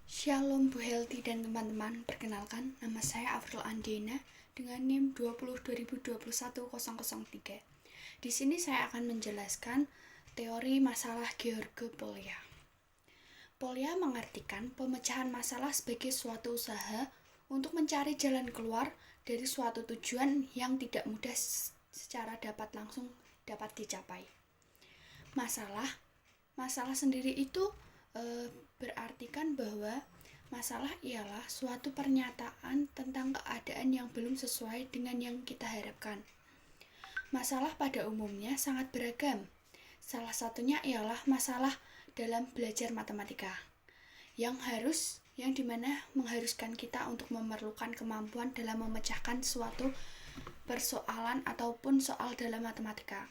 Shalom Bu Helti dan teman-teman, perkenalkan nama saya Avril Andena dengan NIM 2020210003. Di sini saya akan menjelaskan teori masalah George Polya. Polya mengartikan pemecahan masalah sebagai suatu usaha untuk mencari jalan keluar dari suatu tujuan yang tidak mudah secara langsung dapat dicapai. Masalah sendiri itu berartikan bahwa masalah ialah suatu pernyataan tentang keadaan yang belum sesuai dengan yang kita harapkan. Masalah pada umumnya sangat beragam. Salah satunya ialah masalah dalam belajar matematika, yang dimana mengharuskan kita untuk memerlukan kemampuan dalam memecahkan suatu persoalan ataupun soal dalam matematika.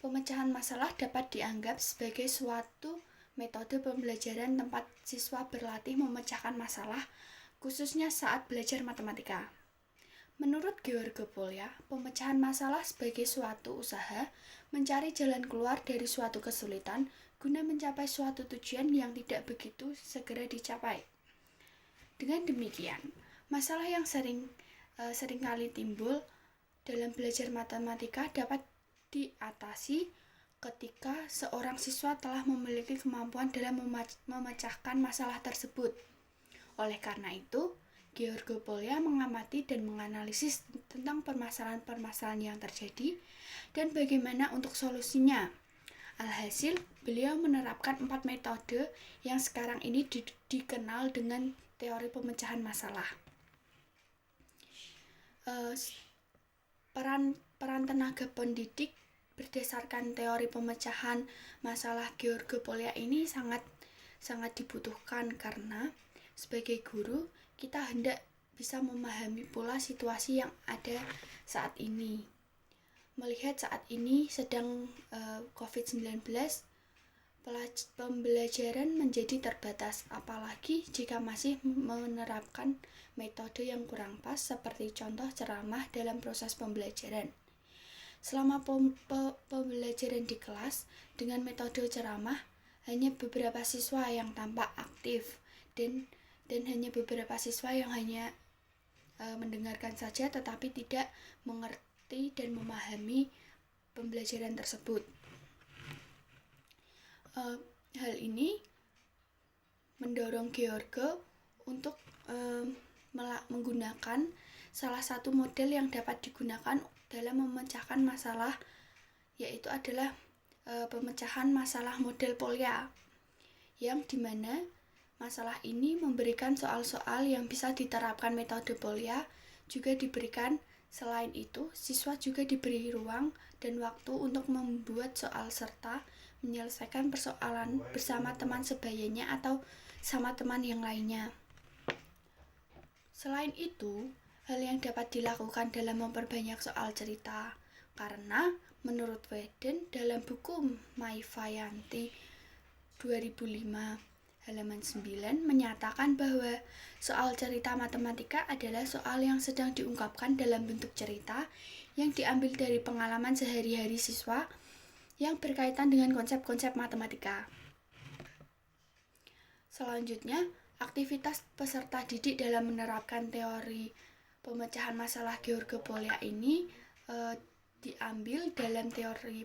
Pemecahan masalah dapat dianggap sebagai suatu metode pembelajaran tempat siswa berlatih memecahkan masalah, khususnya saat belajar matematika. Menurut George Polya, pemecahan masalah sebagai suatu usaha mencari jalan keluar dari suatu kesulitan guna mencapai suatu tujuan yang tidak begitu segera dicapai. Dengan demikian, masalah yang seringkali timbul dalam belajar matematika dapat diatasi ketika seorang siswa telah memiliki kemampuan dalam memecahkan masalah tersebut. Oleh karena itu, George Polya mengamati dan menganalisis tentang permasalahan-permasalahan yang terjadi dan bagaimana untuk solusinya. Alhasil, beliau menerapkan 4 metode yang sekarang ini dikenal dengan teori pemecahan masalah. Peran tenaga pendidik berdasarkan teori pemecahan masalah George Polya ini sangat dibutuhkan karena sebagai guru kita hendak bisa memahami pula situasi yang ada saat ini. Melihat saat ini sedang COVID-19, pembelajaran menjadi terbatas, apalagi jika masih menerapkan metode yang kurang pas seperti contoh ceramah dalam proses pembelajaran. Selama pembelajaran di kelas dengan metode ceramah, hanya beberapa siswa yang tampak aktif dan hanya beberapa siswa yang hanya mendengarkan saja tetapi tidak mengerti dan memahami pembelajaran tersebut. Hal ini mendorong George untuk menggunakan salah satu model yang dapat digunakan dalam memecahkan masalah, yaitu adalah pemecahan masalah model Polya, yang dimana masalah ini memberikan soal-soal yang bisa diterapkan metode Polya. Juga diberikan, selain itu, siswa juga diberi ruang dan waktu untuk membuat soal serta menyelesaikan persoalan bersama teman sebayanya atau sama teman yang lainnya. Selain itu, hal yang dapat dilakukan dalam memperbanyak soal cerita, karena menurut Weden dalam buku Maivayanti 2005 halaman 9 menyatakan bahwa soal cerita matematika adalah soal yang sedang diungkapkan dalam bentuk cerita yang diambil dari pengalaman sehari-hari siswa yang berkaitan dengan konsep-konsep matematika. Selanjutnya, aktivitas peserta didik dalam menerapkan teori pemecahan masalah George Polya ini diambil dalam teori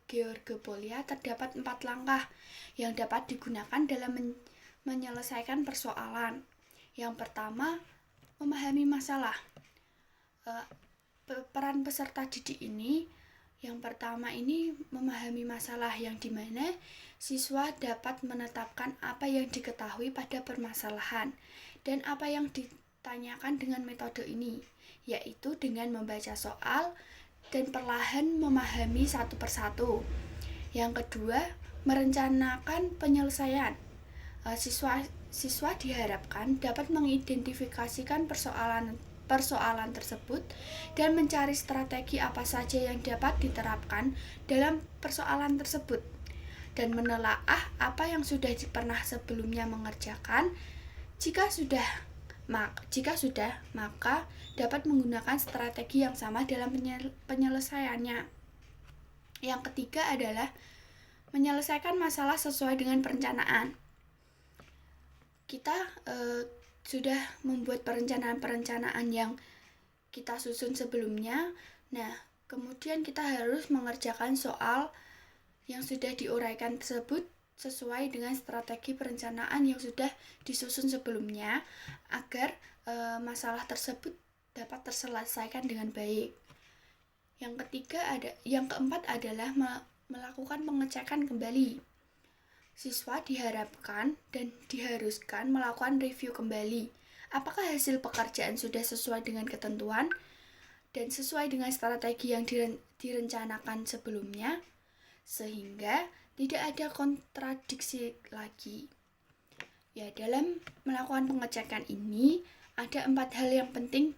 George Polya. Terdapat 4 langkah yang dapat digunakan dalam menyelesaikan persoalan. Yang pertama, memahami masalah. Peran peserta didik ini yang pertama ini memahami masalah, yang dimana siswa dapat menetapkan apa yang diketahui pada permasalahan dan apa yang ditanyakan dengan metode ini, yaitu dengan membaca soal dan perlahan memahami satu persatu. Yang kedua, merencanakan penyelesaian. Siswa diharapkan dapat mengidentifikasikan persoalan tersebut dan mencari strategi apa saja yang dapat diterapkan dalam persoalan tersebut dan menelaah apa yang sudah pernah sebelumnya mengerjakan. Jika sudah, maka dapat menggunakan strategi yang sama dalam penyelesaiannya. Yang ketiga adalah menyelesaikan masalah sesuai dengan perencanaan. kita sudah membuat perencanaan-perencanaan yang kita susun sebelumnya. Nah, kemudian kita harus mengerjakan soal yang sudah diuraikan tersebut sesuai dengan strategi perencanaan yang sudah disusun sebelumnya agar masalah tersebut dapat terselesaikan dengan baik. Yang keempat adalah melakukan pengecekan kembali. Siswa diharapkan dan diharuskan melakukan review kembali. Apakah hasil pekerjaan sudah sesuai dengan ketentuan dan sesuai dengan strategi yang direncanakan sebelumnya, sehingga tidak ada kontradiksi lagi. Ya, dalam melakukan pengecekan ini ada 4 hal yang penting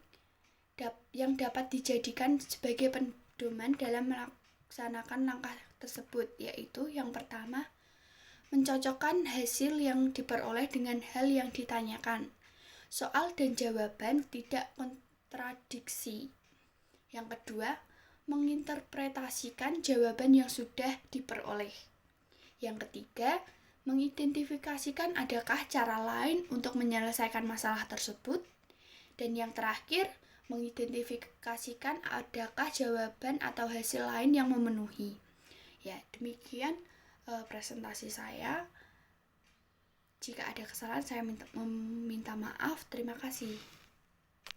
yang dapat dijadikan sebagai pedoman dalam melaksanakan langkah tersebut, yaitu yang pertama, mencocokkan hasil yang diperoleh dengan hal yang ditanyakan. Soal dan jawaban tidak kontradiksi. Yang kedua, menginterpretasikan jawaban yang sudah diperoleh. Yang ketiga, mengidentifikasikan adakah cara lain untuk menyelesaikan masalah tersebut. Dan yang terakhir, mengidentifikasikan adakah jawaban atau hasil lain yang memenuhi. Ya, demikian presentasi saya. Jika ada kesalahan, saya meminta maaf. Terima kasih.